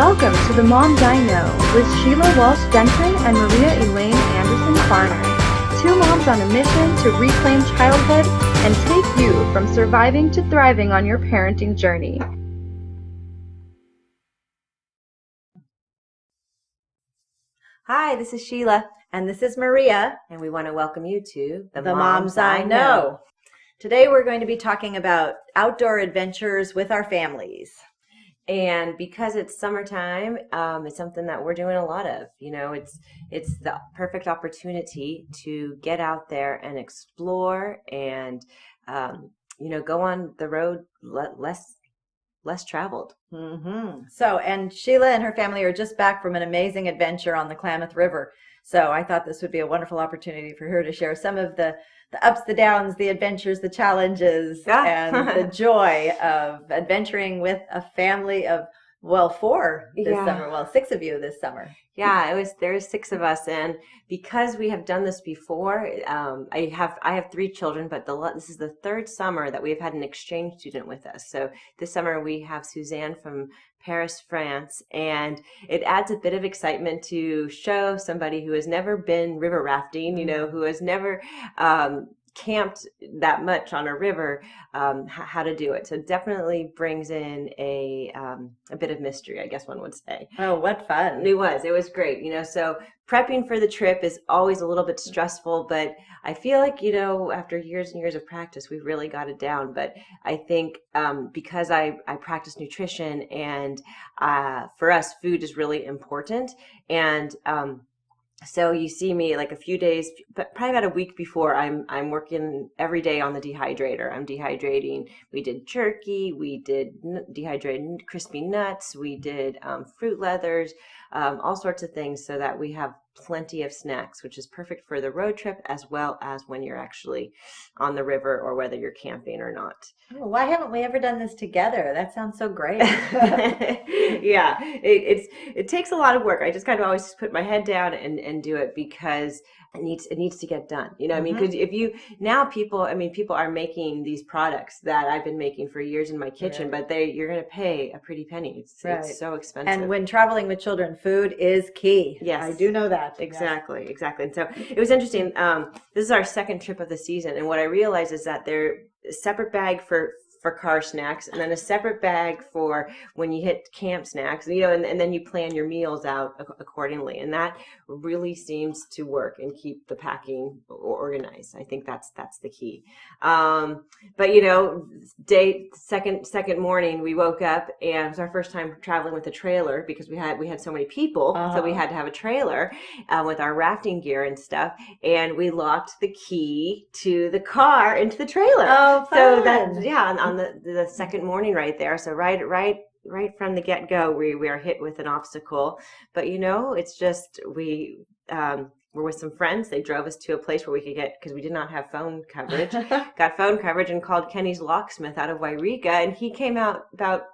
Welcome to The Moms I Know with Sheila Walsh-Denton and Maria Elaine Anderson-Farner. Two moms on a mission to reclaim childhood and take you from surviving to thriving on your parenting journey. Hi, this is Sheila. And this is Maria. And we want to welcome you to The Moms I Know. Today we're going to be talking about outdoor adventures with our families. And because it's summertime, it's something that we're doing a lot of. You know, it's the perfect opportunity to get out there and explore and, go on the road less traveled. Mm-hmm. So, and Sheila and her family are just back from an amazing adventure on the Klamath River. So I thought this would be a wonderful opportunity for her to share some of the ups, the downs, the adventures, the challenges, and the joy of adventuring with a family of, four this summer. Well, 6 of you this summer. Yeah, there's 6 of us, and because we have done this before, I have 3 children, but this is the 3rd summer that we've had an exchange student with us. So this summer we have Suzanne from Paris, France, and it adds a bit of excitement to show somebody who has never been river rafting, who has never camped that much on a river, how to do it. So it definitely brings in a bit of mystery, I guess one would say. Oh, what fun. It was great. So prepping for the trip is always a little bit stressful, but I feel like, after years and years of practice, we've really got it down. But I think because I practice nutrition, and for us, food is really important. And so you see me like a few days, but probably about a week before, I'm working every day on the dehydrator. I'm dehydrating. We did jerky. We did dehydrated crispy nuts. We did fruit leathers, all sorts of things, so that we have plenty of snacks, which is perfect for the road trip as well as when you're actually on the river or whether you're camping or not. Oh, why haven't we ever done this together? That sounds so great. Yeah, it takes a lot of work. I just kind of always put my head down and do it because it needs to get done. I mean, because people are making these products that I've been making for years in my kitchen, but you're going to pay a pretty penny. It's so expensive. And when traveling with children, food is key. Yes, I do know that. Exactly. And so it was interesting. This is our 2nd trip of the season, and what I realized is that there's a separate bag for car snacks, and then a separate bag for when you hit camp snacks, and then you plan your meals out accordingly. And that really seems to work and keep the packing organized. I think that's the key. But second morning, we woke up, and it was our first time traveling with a trailer because we had so many people. So we had to have a trailer with our rafting gear and stuff, and we locked the key to the car into the trailer. Oh, fun. So that, on the second morning right there. So right from the get-go, we are hit with an obstacle. But it's just we're with some friends. They drove us to a place where we could get, because we did not have phone coverage, got phone coverage and called Kenny's Locksmith out of Riga, and he came out about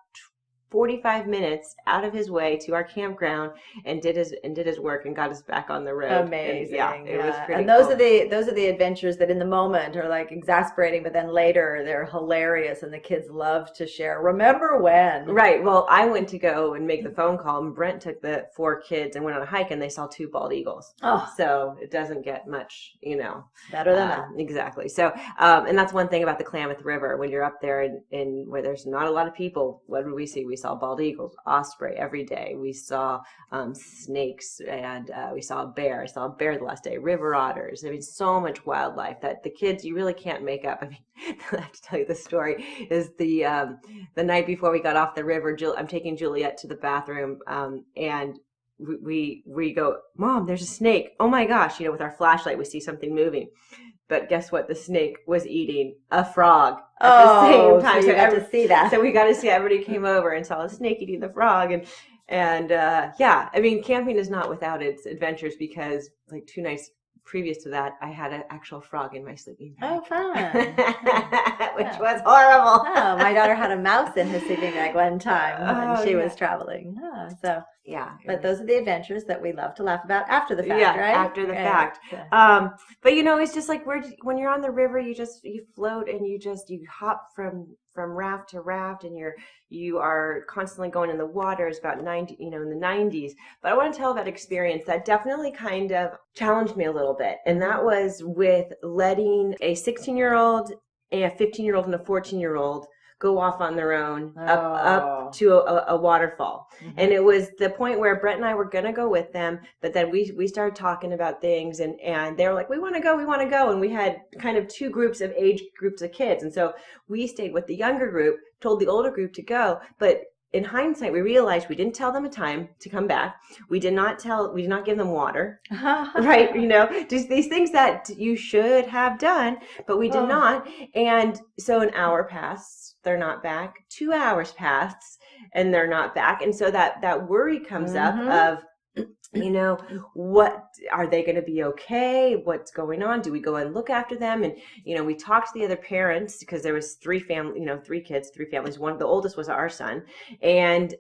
45 minutes out of his way to our campground and did his work and got us back on the road. Amazing. And, it was pretty and those cool. are the adventures that in the moment are like exasperating, but then later they're hilarious and the kids love to share. Remember when? Right. Well, I went to go and make the phone call, and Brent took the 4 kids and went on a hike, and they saw 2 bald eagles. Oh, so it doesn't get much, better than that. Exactly. So, and that's one thing about the Klamath River. When you're up there in where there's not a lot of people, what did we see? We saw bald eagles, osprey every day. We saw snakes, and we saw a bear. I saw a bear the last day. River otters. I mean, so much wildlife that the kids, you really can't make up. I mean, I have to tell you the story. Is the night before we got off the river, I'm taking Juliet to the bathroom, and we go, Mom, there's a snake. Oh my gosh! With our flashlight, we see something moving. But guess what? The snake was eating a frog at the same time. So you got to see that. So we got to see. Everybody came over and saw a snake eating the frog, and I mean, camping is not without its adventures, because like 2 nights previous to that, I had an actual frog in my sleeping bag. Oh, fun. Which was horrible. Oh, my daughter had a mouse in her sleeping bag one time when she was traveling. Oh, so Yeah. But those are the adventures that we love to laugh about after the fact, yeah, right? after the fact. Yeah. But it's just like when you're on the river, you float and you hop from raft to raft, and you are constantly going in the water. It's about 90, in the 90s. But I want to tell that experience that definitely kind of challenged me a little bit, and that was with letting a 16-year-old, a 15-year-old, and a 14-year-old go off on their own up to a waterfall. Mm-hmm. And it was the point where Brent and I were going to go with them, but then we started talking about things, and they were like, we want to go. And we had kind of two groups of kids. And so we stayed with the younger group, told the older group to go. But in hindsight, we realized we didn't tell them a time to come back. We did not give them water, right? Just these things that you should have done, but we did not. And so an hour passed, they're not back. 2 hours passed, and they're not back. And so that worry comes up of, what are they going to be okay? What's going on? Do we go and look after them? And, we talked to the other parents, because there was three kids, three families. One of the oldest was our son. And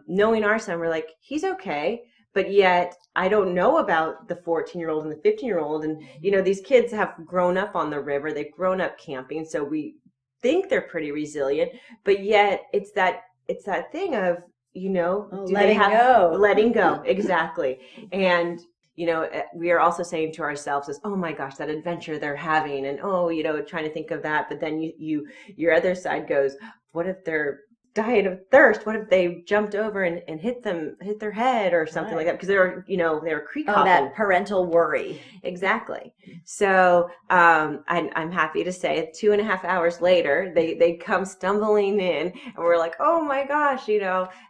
knowing our son, we're like, he's okay. But yet I don't know about the 14-year-old and the 15-year-old. And, these kids have grown up on the river. They've grown up camping. So we think they're pretty resilient. But yet it's that thing of, letting go. Exactly. And, we are also saying to ourselves is, oh my gosh, that adventure they're having, and, trying to think of that. But then your other side goes, what if they're dying of thirst? What if they jumped over and hit their head or something like that? Because they were creek hopping. That parental worry. Exactly. So I'm happy to say 2.5 hours later, they come stumbling in, and we're like, oh my gosh,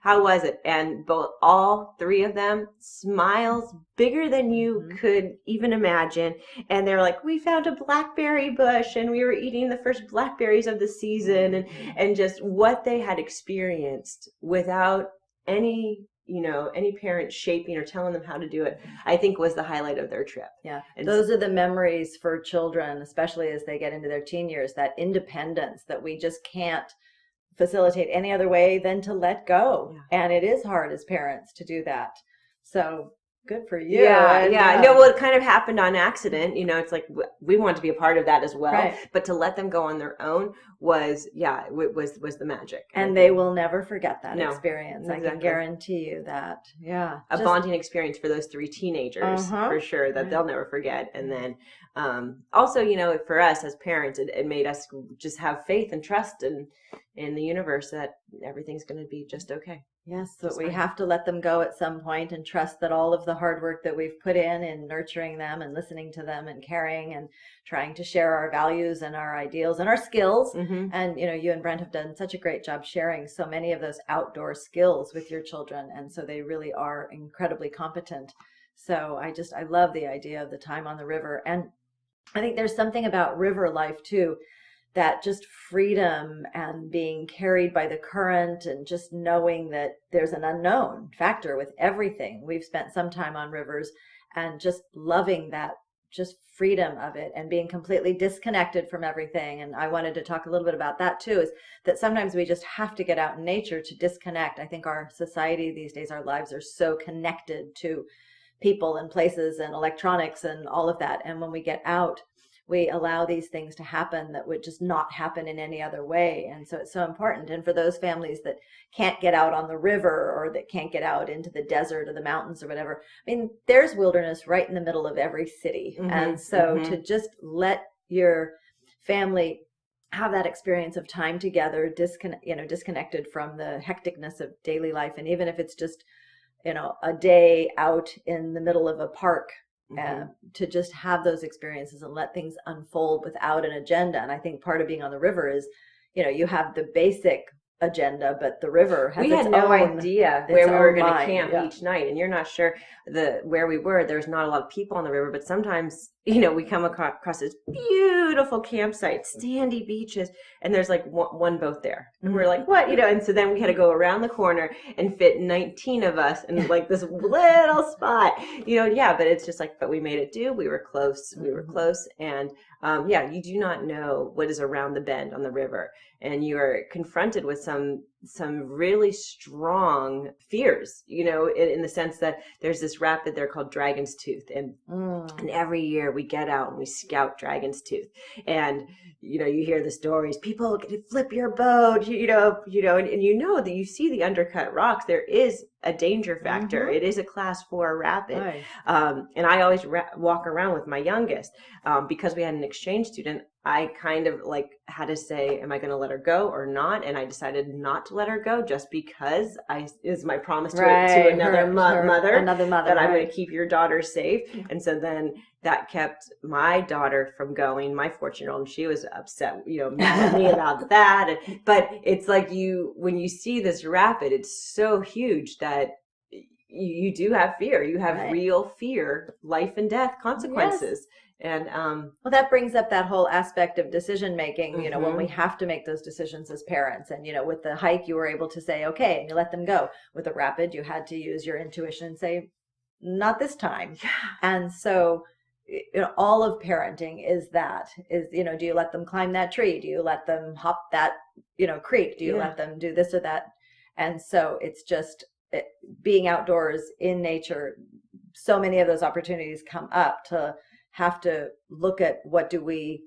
how was it? And all three of them, smiles bigger than you could even imagine. And they're like, we found a blackberry bush, and we were eating the first blackberries of the season, and just what they had experienced without any parent shaping or telling them how to do it, I think was the highlight of their trip. Yeah. And those are the memories for children, especially as they get into their teen years, that independence that we just can't facilitate any other way than to let go. Yeah. And it is hard as parents to do that. So good for you. Yeah. No, well, it kind of happened on accident. It's like we want to be a part of that as well. Right. But to let them go on their own was the magic. And they will never forget that experience. Exactly. I can guarantee you that. Yeah. A bonding experience for those three teenagers, for sure, that they'll never forget. And then also, for us as parents, it made us just have faith and trust in the universe that everything's going to be just okay. Yes, but we have to let them go at some point and trust that all of the hard work that we've put in nurturing them and listening to them and caring and trying to share our values and our ideals and our skills. Mm-hmm. And, you and Brent have done such a great job sharing so many of those outdoor skills with your children. And so they really are incredibly competent. So I love the idea of the time on the river. And I think there's something about river life too, that just freedom and being carried by the current and just knowing that there's an unknown factor with everything. We've spent some time on rivers and just loving that just freedom of it and being completely disconnected from everything. And I wanted to talk a little bit about that too, is that sometimes we just have to get out in nature to disconnect. I think our society these days, our lives are so connected to people and places and electronics and all of that. And when we get out, we allow these things to happen that would just not happen in any other way. And so it's so important. And for those families that can't get out on the river or that can't get out into the desert or the mountains or whatever, there's wilderness right in the middle of every city. Mm-hmm. And so to just let your family have that experience of time together, disconnected from the hecticness of daily life. And even if it's just, a day out in the middle of a park, to just have those experiences and let things unfold without an agenda. And I think part of being on the river is, you have the basic agenda, but the river has we had no idea where we were going to camp each night, and you're not sure where we were. There's not a lot of people on the river, but sometimes we come across this beautiful campsite, sandy beaches, and there's like one boat there, and we're like, what? And so then we had to go around the corner and fit 19 of us in like this little spot, but it's just like, but we made it do. We were close, and you do not know what is around the bend on the river, and you are confronted with some some really strong fears, in the sense that there's this rapid there called Dragon's Tooth. And every year we get out and we scout Dragon's Tooth. And, you hear the stories, people flip your boat, and that you see the undercut rocks. There is a danger factor. It is a class 4 rapid. Right. And I always walk around with my youngest, because we had an exchange student. I kind of had to say, am I going to let her go or not? And I decided not to let her go just because is my promise to another mother that I'm going to keep your daughter safe. And so then that kept my daughter from going, my 14-year-old, and she was upset, mad at me about that. But it's like when you see this rapid, it's so huge that you do have fear. You have real fear, life and death consequences. Yes. And well, that brings up that whole aspect of decision making, when we have to make those decisions as parents. And, with the hike, you were able to say, okay, and you let them go. With the rapid, you had to use your intuition and say, not this time. Yeah. And so, all of parenting is, do you let them climb that tree? Do you let them hop that, creek? Do you let them do this or that? And so it's just being outdoors in nature. So many of those opportunities come up to have to look at where do we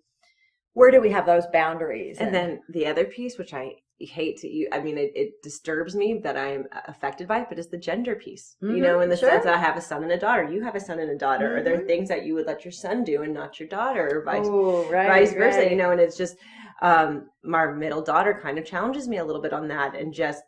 have those boundaries. And then the other piece, which I hate to use, it disturbs me that I'm affected by it, but it's the gender piece, in the sense that I have a son and a daughter. You have a son and a daughter. Are there things that you would let your son do and not your daughter, or vice versa, and it's just, my middle daughter kind of challenges me a little bit on that, and just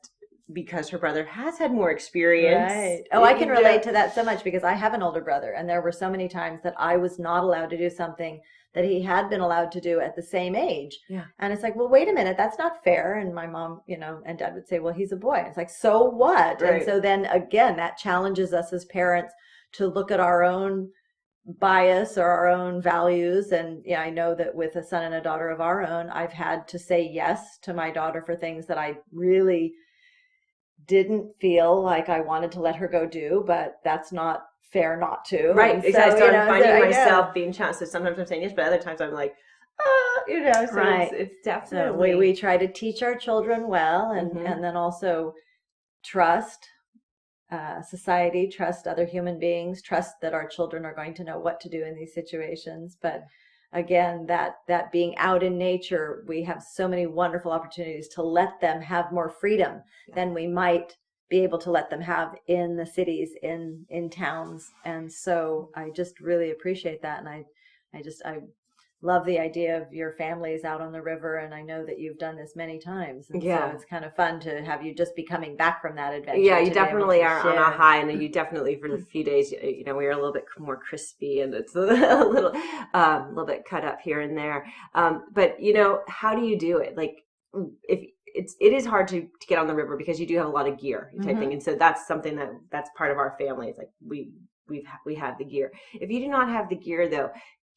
because her brother has had more experience. Right. Oh, I can relate to that so much, because I have an older brother, and there were so many times that I was not allowed to do something that he had been allowed to do at the same age. Yeah. And it's like, well, wait a minute, that's not fair. And my mom, and dad would say, well, he's a boy. And it's like, so what? Right. And so then again, that challenges us as parents to look at our own bias or our own values. And I know that with a son and a daughter of our own, I've had to say yes to my daughter for things that I really didn't feel like I wanted to let her go do, but that's not fair not to. Right. And exactly. So, I started finding myself being challenged. So sometimes I'm saying yes, but other times I'm like, so right. It's definitely. So we try to teach our children well, and then also trust society, trust other human beings, trust that our children are going to know what to do in these situations. But again, that being out in nature, we have so many wonderful opportunities to let them have more freedom than we might be able to let them have in the cities, in towns. And so I just really appreciate that. And I love the idea of your families out on the river, and I know that you've done this many times. And so it's kind of fun to have you just be coming back from that adventure. Yeah, you definitely are on a high, and you definitely, for the few days, we were a little bit more crispy, and it's a little bit cut up here and there. But how do you do it? Like, if it is hard to get on the river, because you do have a lot of gear type thing, and so that's something that's part of our family. It's like we have the gear. If you do not have the gear, though,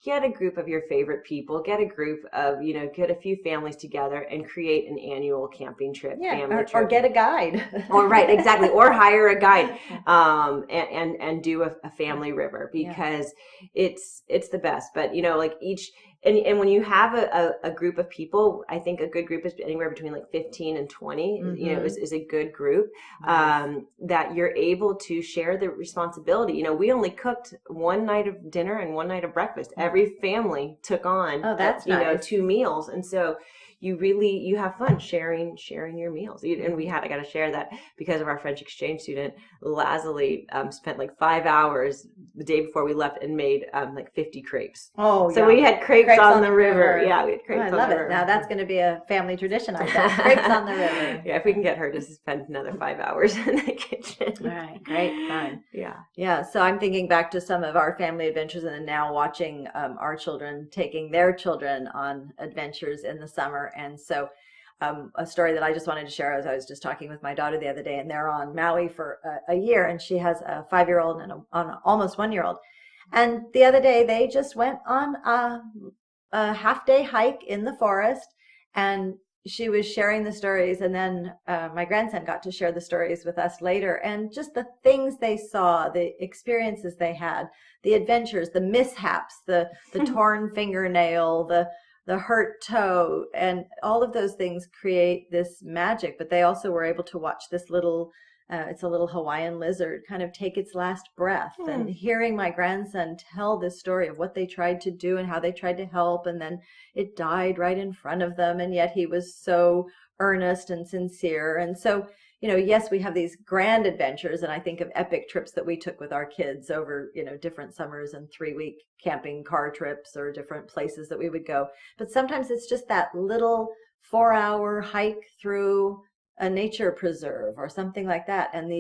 get a group of your favorite people, get a group of, get a few families together and create an annual camping trip, family trip. Or get a guide. Right, exactly. Or hire a guide, and do a family river, because it's the best. But, and when you have a group of people, I think a good group is anywhere between 15 and 20, is a good group, that you're able to share the responsibility. We only cooked one night of dinner and one night of breakfast. Every family took on, that's nice. 2 meals. And so you have fun sharing your meals. And I got to share that because of our French exchange student, Lazuli, spent 5 hours the day before we left and made 50 crepes. Oh, so we had crepes on the river. Yeah, we had crepes on the river. I love it. Now that's going to be a family tradition, I bet. Crepes on the river. Yeah, if we can get her to spend another 5 hours in the kitchen. All right, great fun. Yeah. Yeah, so I'm thinking back to some of our family adventures, and then now watching our children taking their children on adventures in the summer. And so a story that I just wanted to share, as I was just talking with my daughter the other day, and they're on Maui for a year, and she has a 5-year-old and an almost 1-year-old. And the other day they just went on a half-day hike in the forest, and she was sharing the stories, and then my grandson got to share the stories with us later, and just the things they saw, the experiences they had, the adventures, the mishaps, the torn fingernail, the the hurt toe, and all of those things create this magic. But they also were able to watch this little, it's a little Hawaiian lizard, kind of take its last breath. And hearing my grandson tell this story of what they tried to do and how they tried to help, and then it died right in front of them, and yet he was so earnest and sincere. And so, yes, we have these grand adventures, and I think of epic trips that we took with our kids over, different summers and 3-week camping car trips or different places that we would go. But sometimes it's just that little 4-hour hike through a nature preserve or something like that. And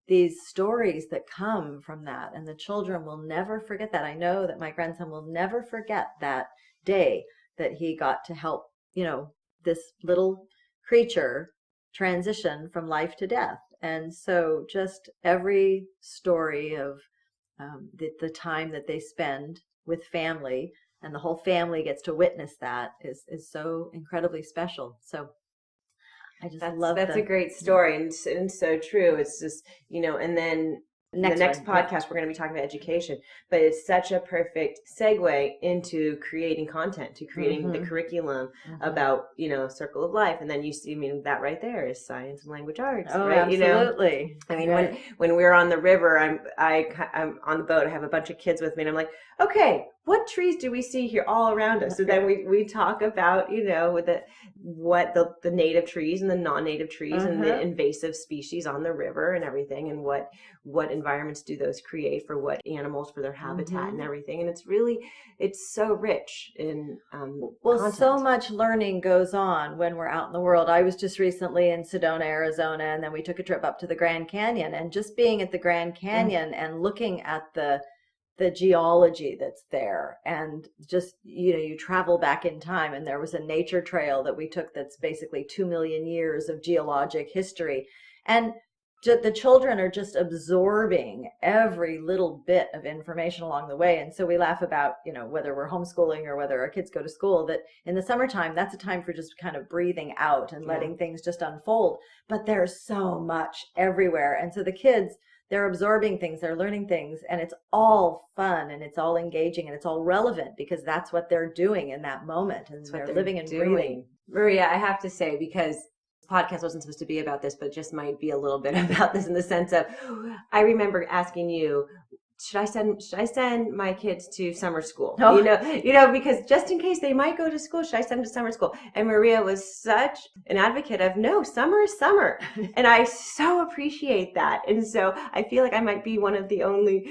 these stories that come from that, and the children will never forget that. I know that my grandson will never forget that day that he got to help, this little creature transition from life to death. And so just every story of the time that they spend with family, and the whole family gets to witness that, is so incredibly special. So I just love that's a great story, and so true. It's just, and then the next podcast, we're going to be talking about education, but it's such a perfect segue into creating content, to creating the curriculum about, circle of life. And then you see, that right there is science and language arts. Oh, right? absolutely. When we're on the river, I'm on the boat, I have a bunch of kids with me, and I'm like, okay, what trees do we see here all around us? So then we talk about, what the native trees and the non-native trees and the invasive species on the river and everything, and what environments do those create for what animals, for their habitat and everything. And it's so rich in content. So much learning goes on when we're out in the world. I was just recently in Sedona, Arizona, and then we took a trip up to the Grand Canyon, and just being at the Grand Canyon and looking at the geology that's there, and just, you travel back in time, and there was a nature trail that we took that's basically 2 million years of geologic history. And the children are just absorbing every little bit of information along the way. And so we laugh about, whether we're homeschooling or whether our kids go to school, that in the summertime, that's a time for just kind of breathing out and letting things just unfold. But there's so much everywhere. And so the kids, they're absorbing things, they're learning things, and it's all fun, and it's all engaging, and it's all relevant, because that's what they're doing in that moment, and they're living and breathing. Maria, I have to say, because this podcast wasn't supposed to be about this, but just might be a little bit about this, in the sense of, I remember asking you, should I send my kids to summer school? Oh. Because just in case they might go to school, should I send them to summer school? And Maria was such an advocate of, no, summer is summer. And I so appreciate that. And so I feel like I might be one of the only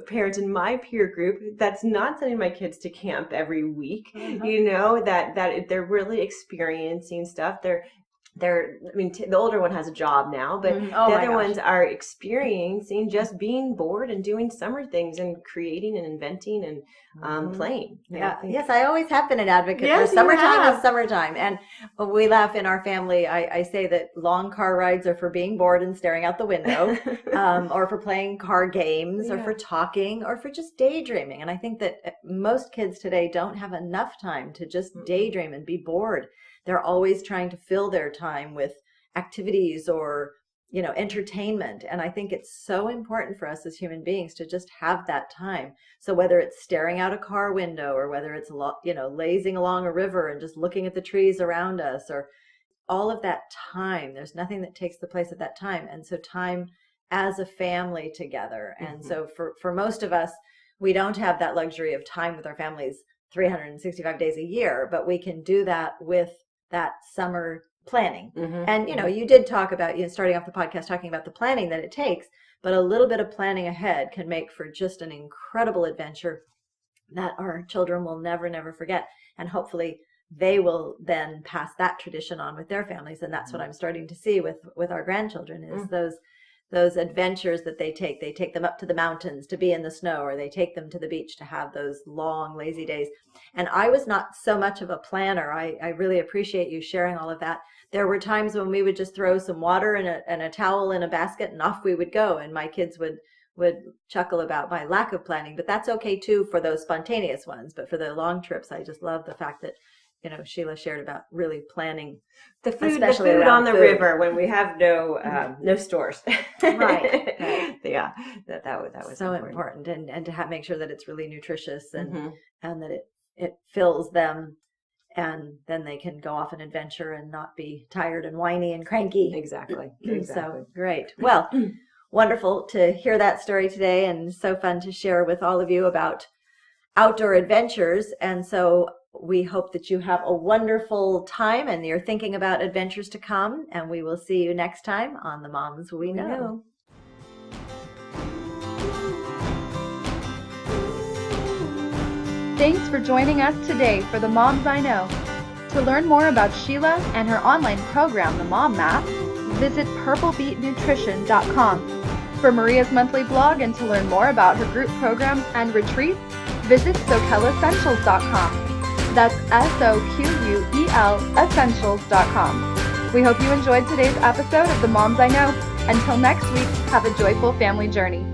parents in my peer group that's not sending my kids to camp every week, that they're really experiencing stuff. The older one has a job now, but the other ones are experiencing just being bored and doing summer things and creating and inventing and playing. Yes, I always have been an advocate for summertime is summertime. And we laugh in our family. I say that long car rides are for being bored and staring out the window, or for playing car games, or for talking, or for just daydreaming. And I think that most kids today don't have enough time to just daydream and be bored. They're always trying to fill their time with activities or, entertainment. And I think it's so important for us as human beings to just have that time. So whether it's staring out a car window, or whether it's lazing along a river and just looking at the trees around us, or all of that time, there's nothing that takes the place of that time. And so time as a family together. And so for most of us, we don't have that luxury of time with our families 365 days a year, but we can do that with that summer planning. And, you did talk about, starting off the podcast, talking about the planning that it takes, but a little bit of planning ahead can make for just an incredible adventure that our children will never, never forget. And hopefully they will then pass that tradition on with their families. And that's what I'm starting to see with our grandchildren, is those adventures that they take them up to the mountains to be in the snow, or they take them to the beach to have those long, lazy days. And I was not so much of a planner. I really appreciate you sharing all of that. There were times when we would just throw some water and a towel in a basket, and off we would go. And my kids would chuckle about my lack of planning, but that's okay too for those spontaneous ones. But for the long trips, I just love the fact that Sheila shared about really planning the food on the river when we have no stores. Right. Yeah, that was so important, and to make sure that it's really nutritious and that it fills them. and then they can go off an adventure and not be tired and whiny and cranky. Exactly. So great. Well, wonderful to hear that story today, and so fun to share with all of you about outdoor adventures. And so we hope that you have a wonderful time and you're thinking about adventures to come, and we will see you next time on The Moms We Know. Thanks for joining us today for The Moms I Know. To learn more about Sheila and her online program, The Mom Map, visit purplebeetnutrition.com. For Maria's monthly blog and to learn more about her group programs and retreats, visit soquelessentials.com. That's SOQUEL essentials.com. We hope you enjoyed today's episode of The Moms I Know. Until next week, have a joyful family journey.